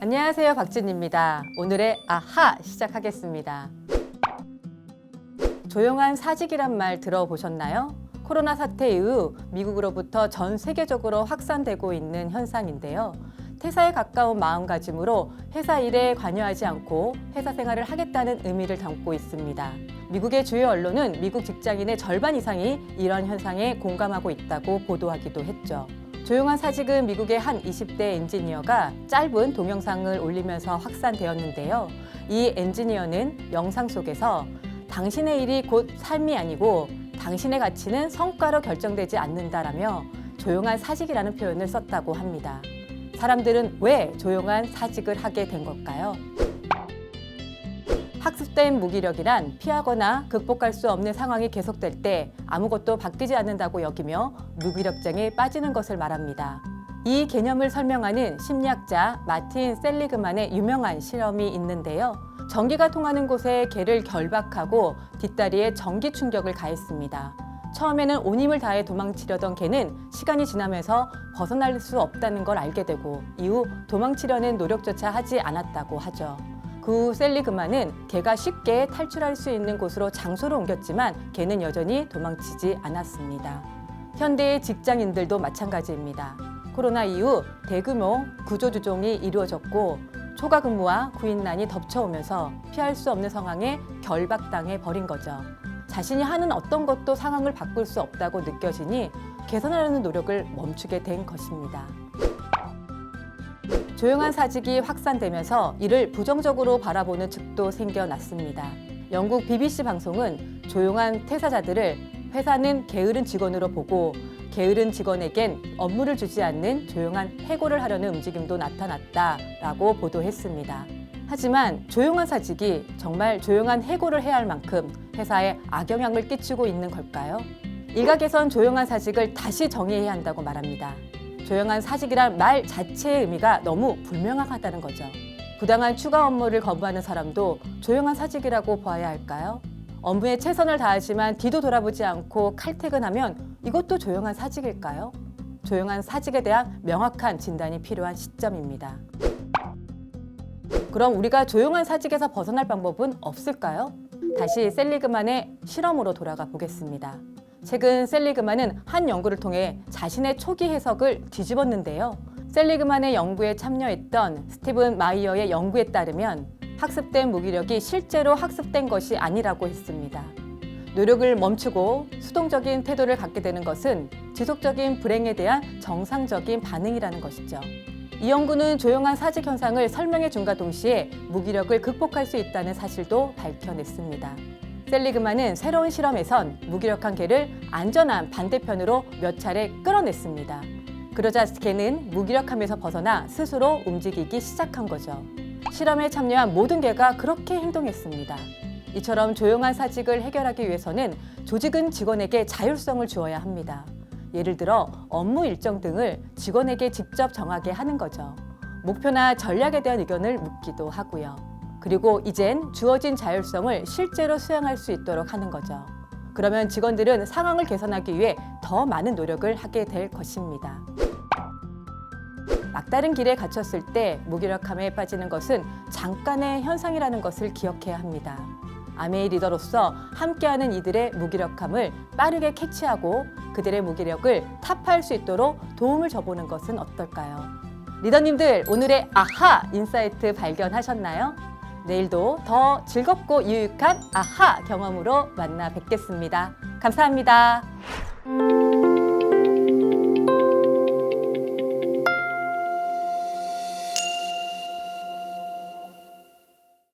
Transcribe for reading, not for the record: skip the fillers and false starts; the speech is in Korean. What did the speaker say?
안녕하세요, 박진입니다. 오늘의 아하 시작하겠습니다. 조용한 사직이란 말 들어보셨나요? 코로나 사태 이후 미국으로부터 전 세계적으로 확산되고 있는 현상인데요. 퇴사에 가까운 마음가짐으로 회사 일에 관여하지 않고 회사 생활을 하겠다는 의미를 담고 있습니다. 미국의 주요 언론은 미국 직장인의 절반 이상이 이런 현상에 공감하고 있다고 보도하기도 했죠. 조용한 사직은 미국의 한 20대 엔지니어가 짧은 동영상을 올리면서 확산되었는데요. 이 엔지니어는 영상 속에서 당신의 일이 곧 삶이 아니고 당신의 가치는 성과로 결정되지 않는다라며 조용한 사직이라는 표현을 썼다고 합니다. 사람들은 왜 조용한 사직을 하게 된 걸까요? 학습된 무기력이란 피하거나 극복할 수 없는 상황이 계속될 때 아무것도 바뀌지 않는다고 여기며 무기력증에 빠지는 것을 말합니다. 이 개념을 설명하는 심리학자 마틴 셀리그만의 유명한 실험이 있는데요. 전기가 통하는 곳에 개를 결박하고 뒷다리에 전기 충격을 가했습니다. 처음에는 온 힘을 다해 도망치려던 개는 시간이 지나면서 벗어날 수 없다는 걸 알게 되고 이후 도망치려는 노력조차 하지 않았다고 하죠. 그 후 셀리그만은 개가 쉽게 탈출할 수 있는 곳으로 장소를 옮겼지만 개는 여전히 도망치지 않았습니다. 현대의 직장인들도 마찬가지입니다. 코로나 이후 대규모 구조조정이 이루어졌고 초과 근무와 구인난이 덮쳐오면서 피할 수 없는 상황에 결박당해 버린 거죠. 자신이 하는 어떤 것도 상황을 바꿀 수 없다고 느껴지니 개선하려는 노력을 멈추게 된 것입니다. 조용한 사직이 확산되면서 이를 부정적으로 바라보는 측도 생겨났습니다. 영국 BBC 방송은 조용한 퇴사자들을 회사는 게으른 직원으로 보고 게으른 직원에겐 업무를 주지 않는 조용한 해고를 하려는 움직임도 나타났다라고 보도했습니다. 하지만 조용한 사직이 정말 조용한 해고를 해야 할 만큼 회사에 악영향을 끼치고 있는 걸까요? 일각에선 조용한 사직을 다시 정의해야 한다고 말합니다. 조용한 사직이란 말 자체의 의미가 너무 불명확하다는 거죠. 부당한 추가 업무를 거부하는 사람도 조용한 사직이라고 봐야 할까요? 업무에 최선을 다하지만 뒤도 돌아보지 않고 칼퇴근하면 이것도 조용한 사직일까요? 조용한 사직에 대한 명확한 진단이 필요한 시점입니다. 그럼 우리가 조용한 사직에서 벗어날 방법은 없을까요? 다시 셀리그만의 실험으로 돌아가 보겠습니다. 최근 셀리그만은 한 연구를 통해 자신의 초기 해석을 뒤집었는데요. 셀리그만의 연구에 참여했던 스티븐 마이어의 연구에 따르면 학습된 무기력이 실제로 학습된 것이 아니라고 했습니다. 노력을 멈추고 수동적인 태도를 갖게 되는 것은 지속적인 불행에 대한 정상적인 반응이라는 것이죠. 이 연구는 조용한 사직 현상을 설명해 준과 동시에 무기력을 극복할 수 있다는 사실도 밝혀냈습니다. 셀리그만은 새로운 실험에선 무기력한 개를 안전한 반대편으로 몇 차례 끌어냈습니다. 그러자 개는 무기력함에서 벗어나 스스로 움직이기 시작한 거죠. 실험에 참여한 모든 개가 그렇게 행동했습니다. 이처럼 조용한 사직을 해결하기 위해서는 조직은 직원에게 자율성을 주어야 합니다. 예를 들어 업무 일정 등을 직원에게 직접 정하게 하는 거죠. 목표나 전략에 대한 의견을 묻기도 하고요. 그리고 이젠 주어진 자율성을 실제로 수행할 수 있도록 하는 거죠. 그러면 직원들은 상황을 개선하기 위해 더 많은 노력을 하게 될 것입니다. 막다른 길에 갇혔을 때 무기력함에 빠지는 것은 잠깐의 현상이라는 것을 기억해야 합니다. 아메이 리더로서 함께하는 이들의 무기력함을 빠르게 캐치하고 그들의 무기력을 타파할 수 있도록 도움을 줘보는 것은 어떨까요? 리더님들, 오늘의 아하 인사이트 발견하셨나요? 내일도 더 즐겁고 유익한 아하 경험으로 만나 뵙겠습니다. 감사합니다.